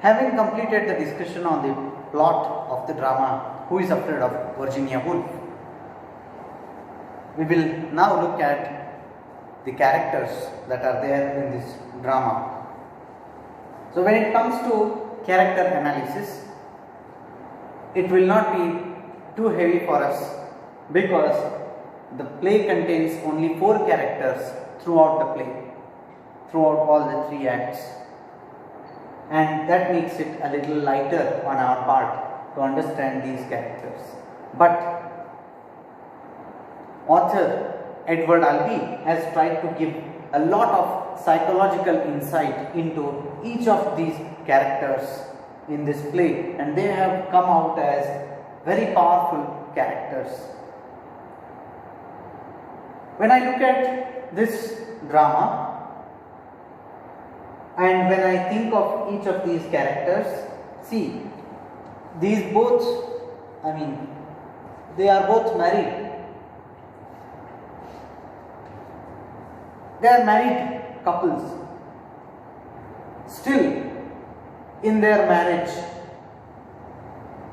Having completed the discussion on the plot of the drama Who is Afraid of Virginia Woolf, we will now look at the characters that are there in this drama. So when it comes to character analysis, it will not be too heavy for us because the play contains only 4 characters throughout the play, throughout all the 3 acts, and that makes it a little lighter on our part to understand these characters. But author Edward Albee has tried to give a lot of psychological insight into each of these characters in this play, and they have come out as very powerful characters. When I look at this drama and when I think of each of these characters, see, these both, they are both married. They are married couples. Still, in their marriage,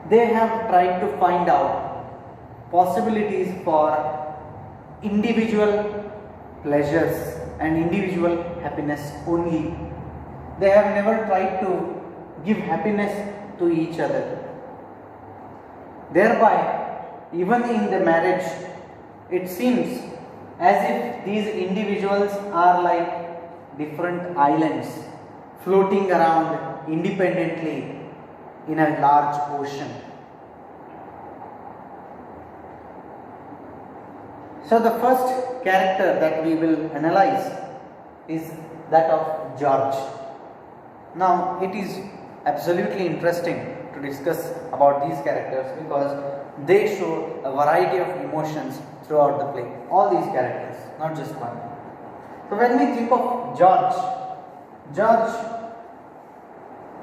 they have tried to find out possibilities for individual pleasures and individual happiness only. They have never tried to give happiness to each other. Thereby, even in the marriage, it seems as if these individuals are like different islands floating around independently in a large ocean. So the first character that we will analyze is that of George. Now it is absolutely interesting to discuss about these characters because they show a variety of emotions throughout the play. All these characters, not just one. So when we think of George,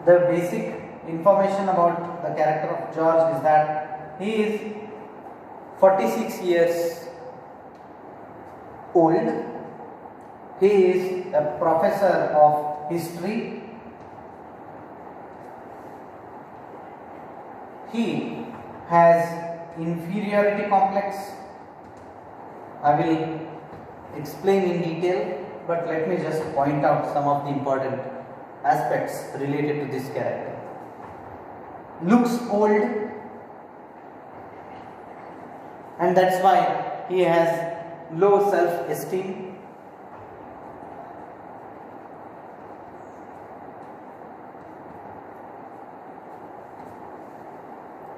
the basic information about the character of George is that he is 46 years old. He is a professor of history. He has inferiority complex. I will explain in detail, but let me just point out some of the important aspects related to this character. Looks old, and that's why he has low self-esteem.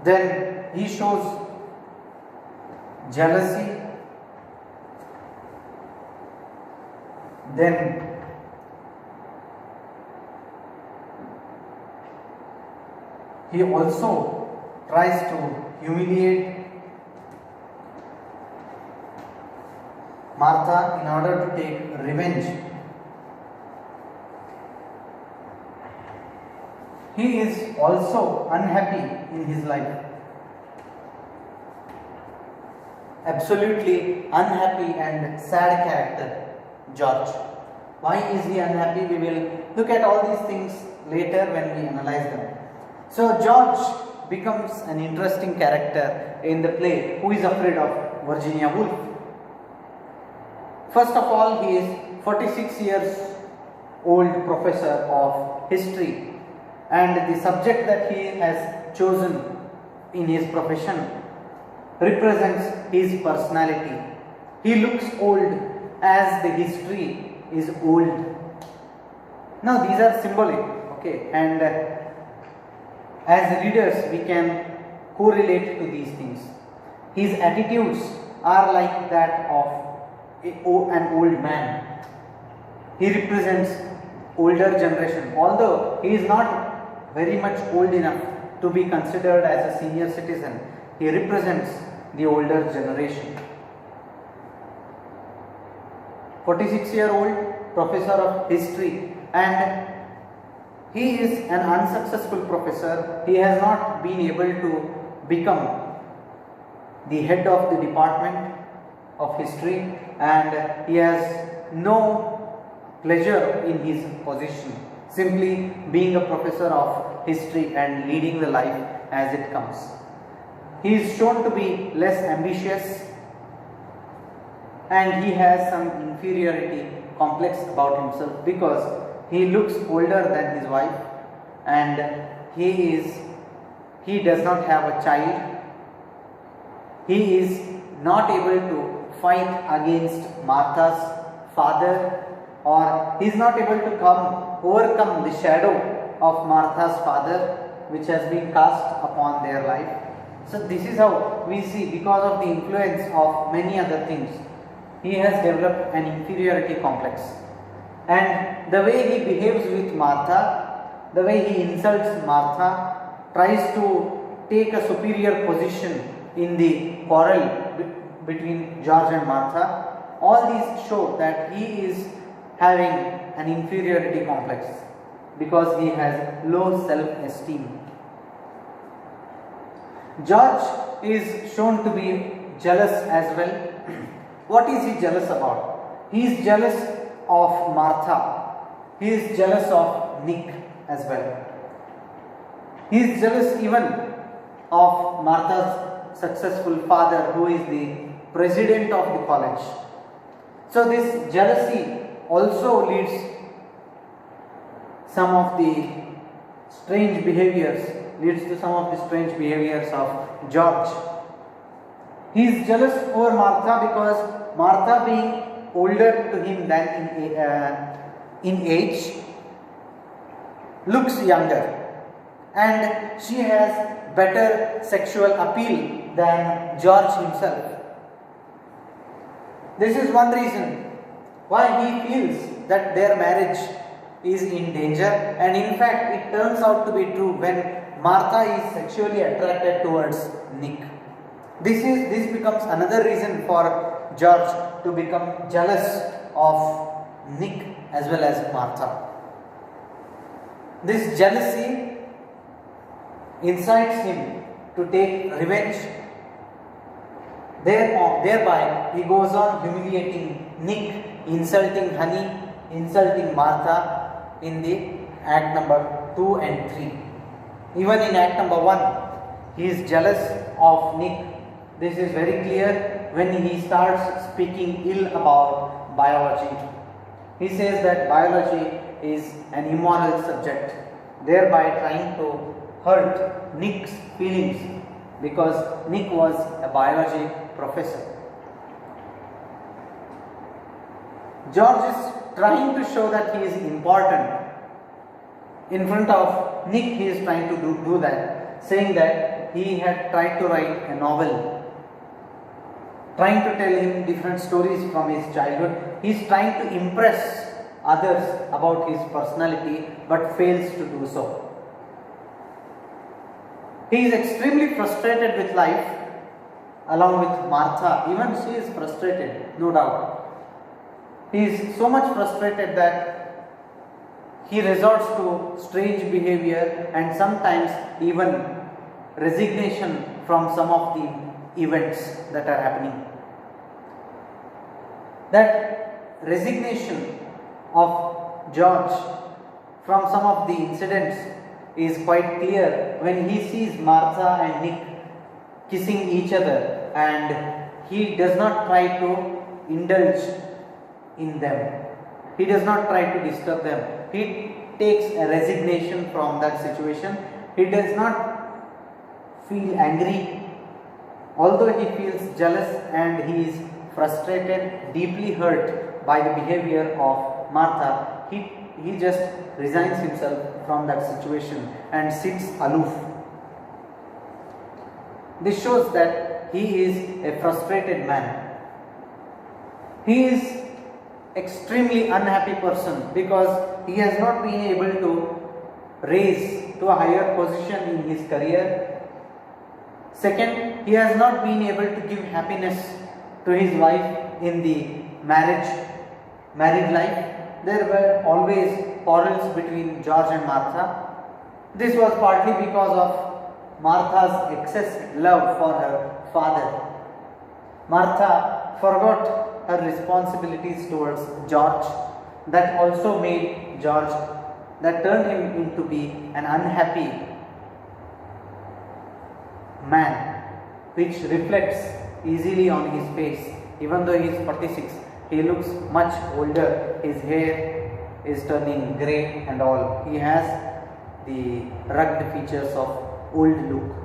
Then he shows jealousy. Then he also tries to humiliate Martha in order to take revenge. He is also unhappy in his life. Absolutely unhappy and sad character, George. Why is he unhappy? We will look at all these things later when we analyze them. So George becomes an interesting character in the play Who is Afraid of Virginia Woolf. First of all, he is 46 years old professor of history, and the subject that he has chosen in his profession represents his personality. He looks old as the history is old. Now these are symbolic, okay, and as readers we can correlate to these things. His attitudes are like that of an old man. He represents older generation, although he is not very much old enough to be considered as a senior citizen. He represents the older generation. 46-year-old professor of history, and he is an unsuccessful professor. He has not been able to become the head of the department of history, and he has no pleasure in his position. simply being a professor of history and leading the life as it comes. He is shown to be less ambitious, and he has some inferiority complex about himself because he looks older than his wife, and he does not have a child. He is not able to fight against Martha's father, or he is not able to overcome the shadow of Martha's father which has been cast upon their life. So this is how we see, because of the influence of many other things, he has developed an inferiority complex. And the way he behaves with Martha, the way he insults Martha, tries to take a superior position in the quarrel between George and Martha, all these show that he is having an inferiority complex because he has low self-esteem. George is shown to be jealous as well. What is he jealous about? He is jealous of Martha. He is jealous of Nick as well. He is jealous even of Martha's successful father, who is the president of the college. So this jealousy also leads to some of the strange behaviors of George. He is jealous over Martha because Martha, being older to him than in age, looks younger, and she has better sexual appeal than George himself. This is one reason why he feels that their marriage is in danger, and in fact it turns out to be true when Martha is sexually attracted towards Nick. This becomes another reason for George to become jealous of Nick as well as Martha. This jealousy incites him to take revenge. Thereby he goes on humiliating Nick, insulting Honey, insulting Martha in the act number 2 and 3. Even in act number 1, he is jealous of Nick. This is very clear when he starts speaking ill about biology. He says that biology is an immoral subject, thereby trying to hurt Nick's feelings because Nick was a biology professor. George is trying to show that he is important. In front of Nick, he is trying to do that, saying that he had tried to write a novel, trying to tell him different stories from his childhood. He is trying to impress others about his personality but fails to do so. He is extremely frustrated with life along with Martha. Even she is frustrated, no doubt. He is so much frustrated that he resorts to strange behavior and sometimes even resignation from some of the events that are happening. That resignation of George from some of the incidents is quite clear when he sees Martha and Nick kissing each other and he does not try to indulge in them. He does not try to disturb them. He takes a resignation from that situation. He does not feel angry, although he feels jealous and he is frustrated, deeply hurt by the behavior of Martha. He just resigns himself from that situation and sits aloof. This shows that he is a frustrated man. He is extremely unhappy person because he has not been able to raise to a higher position in his career. Second, he has not been able to give happiness to his wife in the married life. There were always quarrels between George and Martha. This was partly because of Martha's excess love for her father. Martha forgot her responsibilities towards George. That also made George that turned him into be an unhappy man, which reflects easily on his face. Even though he is 46, he looks much older. His hair is turning grey and all. He has the rugged features of old look.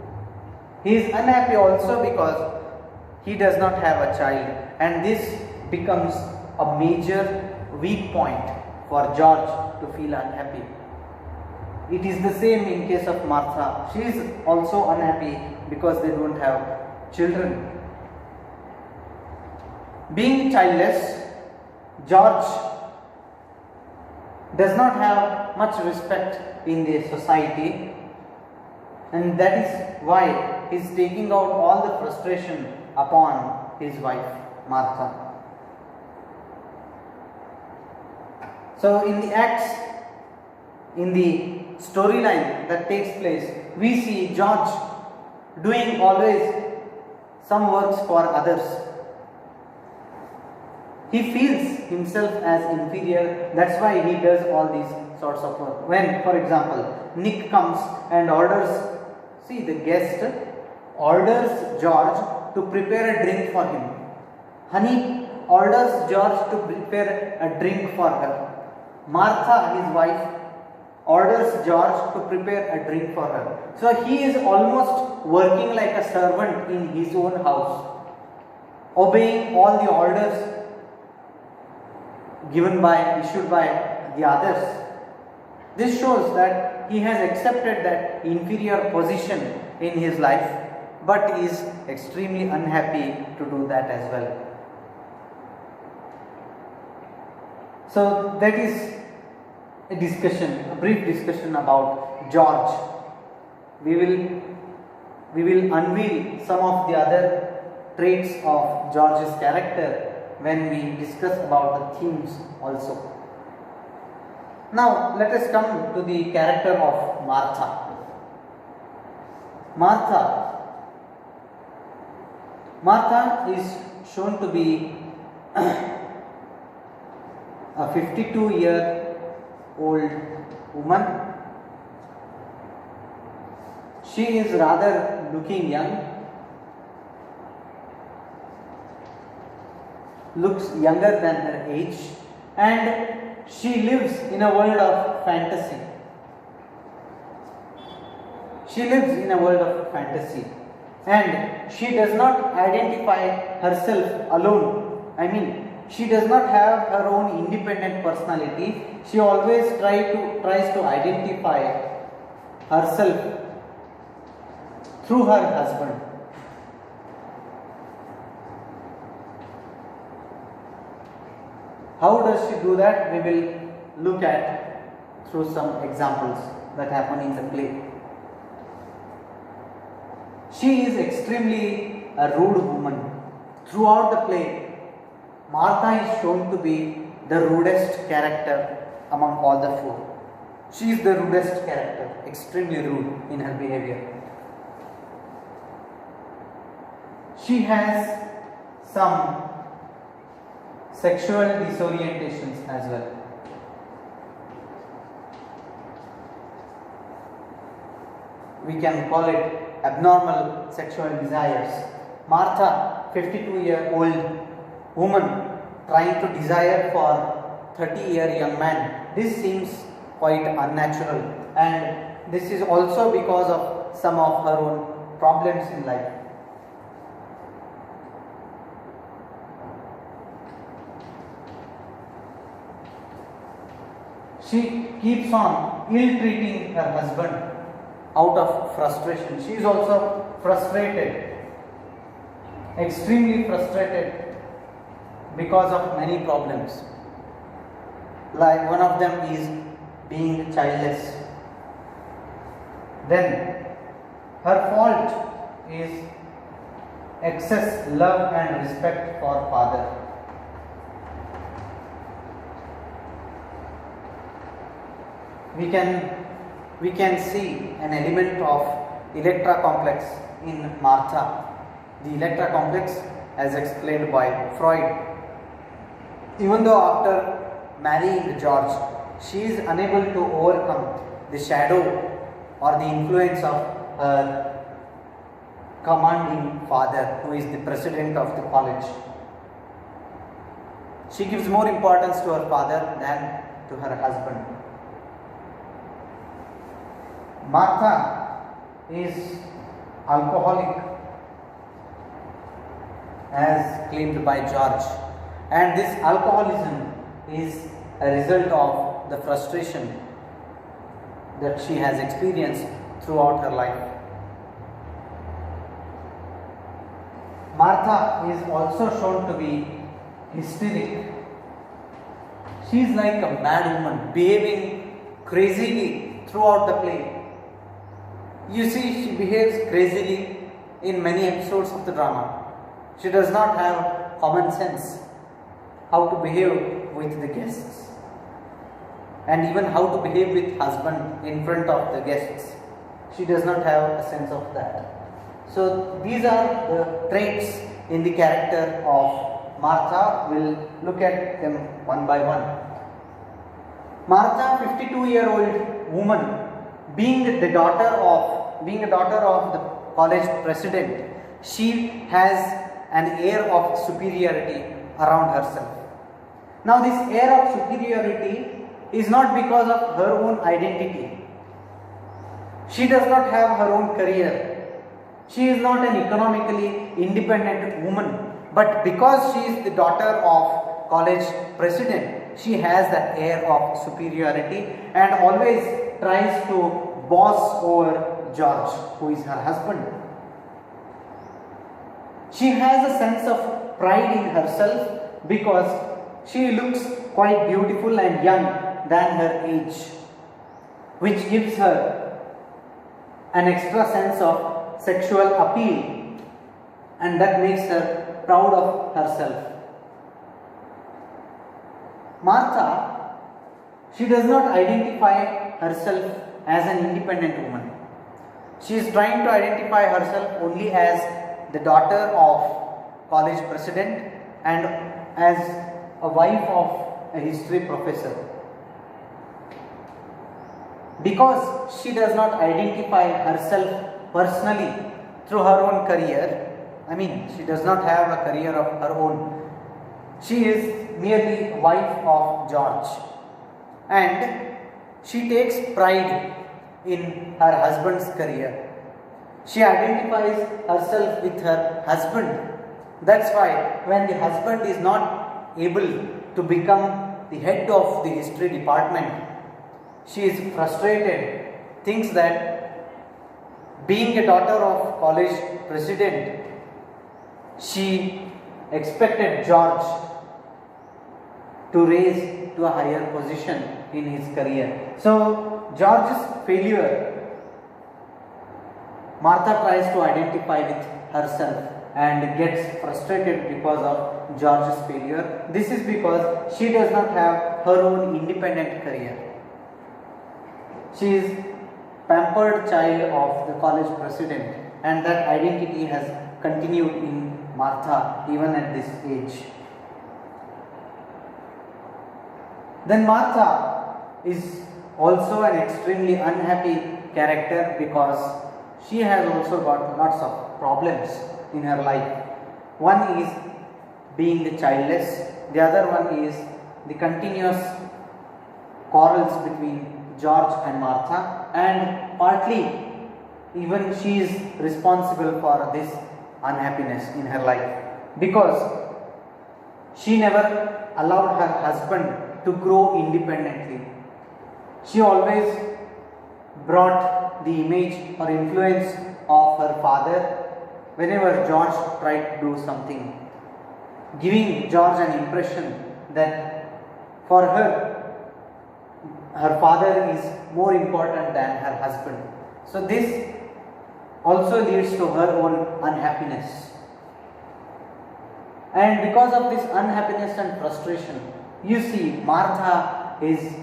He is unhappy also because he does not have a child, and this becomes a major weak point for George to feel unhappy. It is the same in case of Martha. She is also unhappy because they don't have children. Being childless, George does not have much respect in the society, and that is why he is taking out all the frustration upon his wife Martha. So in the acts, in the storyline that takes place, we see George doing always some works for others. He feels himself as inferior, that's why he does all these sorts of work. When, for example, Nick comes and orders, see, the guest orders George to prepare a drink for him. Honey orders George to prepare a drink for her. Martha, his wife, orders George to prepare a drink for her. So he is almost working like a servant in his own house, obeying all the orders issued by the others. This shows that he has accepted that inferior position in his life, but is extremely unhappy to do that as well. So that is a discussion, a brief discussion about George. We will unveil some of the other traits of George's character when we discuss about the themes also. Now let us come to the character of Martha. Martha is shown to be a 52-year-old woman. She is rather looking young, looks younger than her age, and she lives in a world of fantasy. And she does not identify herself alone. I mean, she does not have her own independent personality. She always tries to identify herself through her husband. How does she do that? We will look at through some examples that happen in the play. She is extremely a rude woman. Throughout the play, Martha is shown to be the rudest character among all the four. She is the rudest character, extremely rude in her behavior. She has some sexual disorientations as well. We can call it abnormal sexual desires. Martha, 52-year-old woman, trying to desire for 30-year young man. This seems quite unnatural, and this is also because of some of her own problems in life. She keeps on ill-treating her husband out of frustration. She is also frustrated, extremely frustrated because of many problems. Like one of them is being childless. Then her fault is excess love and respect for father. We can see an element of Electra complex in Martha. The Electra complex, as explained by Freud. Even though after marrying George, she is unable to overcome the shadow or the influence of her commanding father, who is the president of the college. She gives more importance to her father than to her husband. Martha is alcoholic, as claimed by George, and this alcoholism is a result of the frustration that she has experienced throughout her life. Martha is also shown to be hysteric. She is like a mad woman, behaving crazily throughout the play. You see, she behaves crazily in many episodes of the drama. She does not have common sense how to behave with the guests, and even how to behave with husband in front of the guests. She does not have a sense of that. So these are the traits in the character of Martha. We'll look at them one by one. Martha, 52-year-old woman, being a daughter of the college president, she has an air of superiority around herself. Now this air of superiority is not because of her own identity. She does not have her own career. She is not an economically independent woman, but because she is the daughter of college president, she has that air of superiority and always tries to boss over George, who is her husband. She has a sense of pride in herself because she looks quite beautiful and young than her age, which gives her an extra sense of sexual appeal, and that makes her proud of herself. Martha, she does not identify herself as an independent woman. She is trying to identify herself only as the daughter of college president and as a wife of a history professor. Because she does not identify herself personally through her own career, she does not have a career of her own. She is merely wife of George, and she takes pride in her husband's career. She identifies herself with her husband. That's why when the husband is not able to become the head of the history department, she is frustrated, thinks that being a daughter of college president, she expected George to raise to a higher position in his career. So George's failure, Martha tries to identify with herself and gets frustrated because of George's failure. This is because she does not have her own independent career. She is pampered child of the college president, and that identity has continued in Martha even at this age. Then Martha is also an extremely unhappy character because she has also got lots of problems in her life. One is being the childless, the other one is the continuous quarrels between George and Martha, and partly even she is responsible for this unhappiness in her life because she never allowed her husband to grow independently. She always brought the image or influence of her father whenever George tried to do something, giving George an impression that for her, her father is more important than her husband. So this also leads to her own unhappiness. And because of this unhappiness and frustration, you see Martha is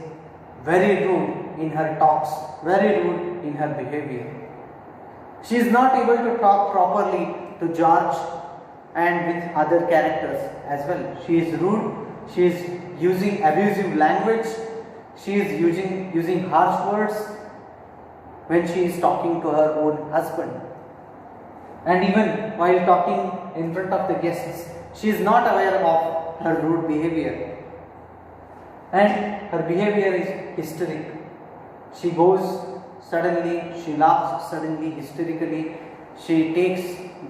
very rude in her talks, very rude in her behavior. She is not able to talk properly to George and with other characters as well. She is rude, she is using abusive language, She is using harsh words when she is talking to her own husband. And even while talking in front of the guests, she is not aware of her rude behavior. And her behavior is hysteric. She goes suddenly, she laughs suddenly, hysterically. She takes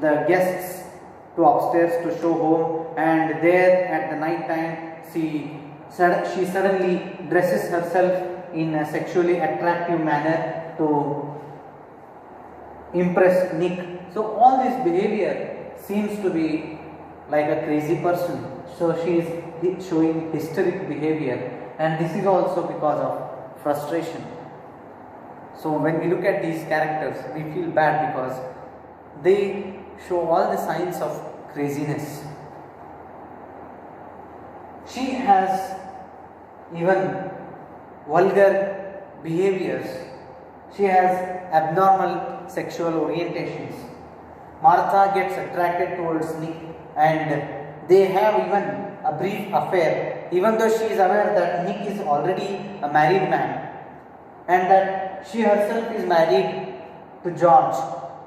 the guests to upstairs to show home, and there at the night time she suddenly dresses herself in a sexually attractive manner to impress Nick. So all this behavior seems to be like a crazy person. So she is showing hysteric behavior, and this is also because of frustration. So when we look at these characters, we feel bad because they show all the signs of craziness. She has even vulgar behaviors. She has abnormal sexual orientations. Martha gets attracted towards Nick, and they have even a brief affair, even though she is aware that Nick is already a married man and that she herself is married to George.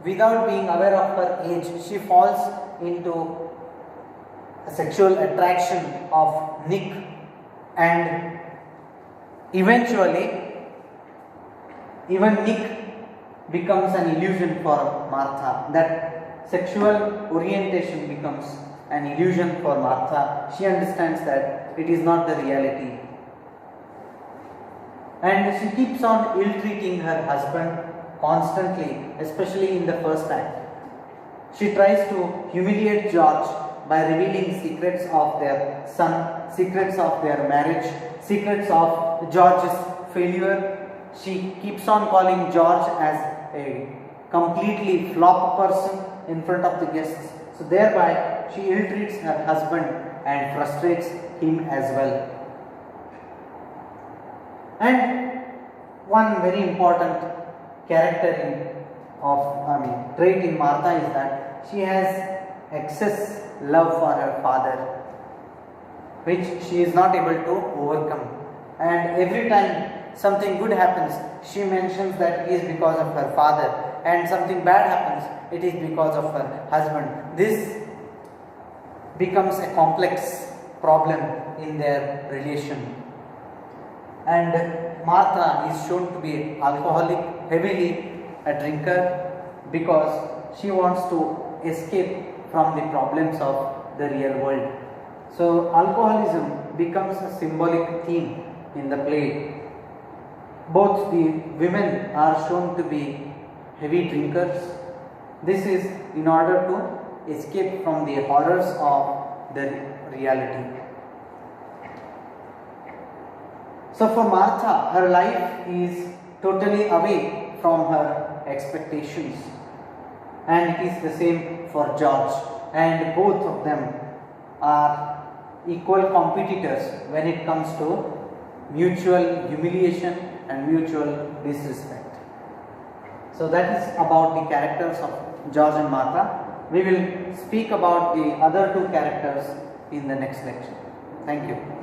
Without being aware of her age, she falls into a sexual attraction of Nick, and eventually even Nick becomes an illusion for Martha. That sexual orientation becomes an illusion for Martha. She understands that it is not the reality. And she keeps on ill-treating her husband constantly, especially in the first act. She tries to humiliate George by revealing secrets of their son, secrets of their marriage, secrets of George's failure. She keeps on calling George as a completely flop person in front of the guests. So thereby she ill-treats her husband and frustrates him as well. And one very important trait in Martha is that she has excess love for her father, which she is not able to overcome. And every time something good happens, she mentions that it is because of her father, and something bad happens, it is because of her husband. This becomes a complex problem in their relation. And Martha is shown to be alcoholic, heavily a drinker, because she wants to escape from the problems of the real world. So alcoholism becomes a symbolic theme in the play. Both the women are shown to be heavy drinkers. This is in order to escape from the horrors of the reality. So for Martha, her life is totally away from her expectations, and it is the same for George, and both of them are equal competitors when it comes to mutual humiliation and mutual disrespect. So that is about the characters of George and Martha. We will speak about the other two characters in the next lecture. Thank you.